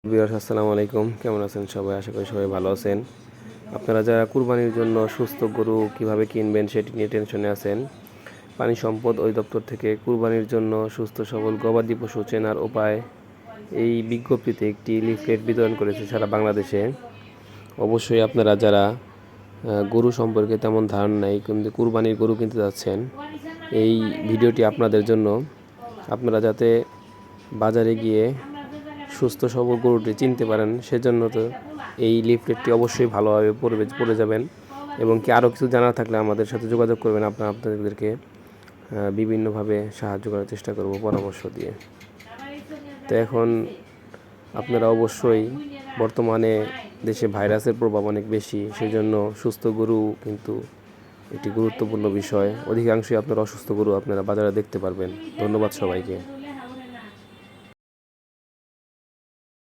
Viewers আসসালামু আলাইকুম, কেমন আছেন সবাই? আশা করি সবাই ভালো আছেন। আপনারা যারা কুরবানির জন্য সুস্থ গরু কিভাবে কিনবেন সেটি নিয়ে টেনশনে আছেন, পানি সম্পদ অধিদপ্তর থেকে কুরবানির জন্য সুস্থ সবল গবাদি পশু চেনার উপায় এই বিজ্ঞপ্তিতে একটি লিফলেট বিতরণ করেছে সারা বাংলাদেশে। অবশ্যই আপনারা যারা গরু সম্পর্কে তেমন ধারণা নেই কিন্তু কুরবানির গরু কিনতে যাচ্ছেন, এই ভিডিওটি আপনাদের জন্য। আপনারা যাতে বাজারে গিয়ে সুস্থ সবল গরুটি চিনতে পারেন সেজন্য তো এই লিফলেটটি অবশ্যই ভালোভাবে পড়ে যাবেন। এবং কি আরও কিছু জানা থাকলে আমাদের সাথে যোগাযোগ করবেন, আপনাদেরকে বিভিন্নভাবে সাহায্য করার চেষ্টা করব পরামর্শ দিয়ে। তো এখন আপনারা অবশ্যই, বর্তমানে দেশে ভাইরাসের প্রভাব অনেক বেশি, সেই জন্য সুস্থ গরু কিন্তু একটি গুরুত্বপূর্ণ বিষয়। অধিকাংশই আপনারা অসুস্থ গরু আপনারা বাজারে দেখতে পারবেন। ধন্যবাদ সবাইকে।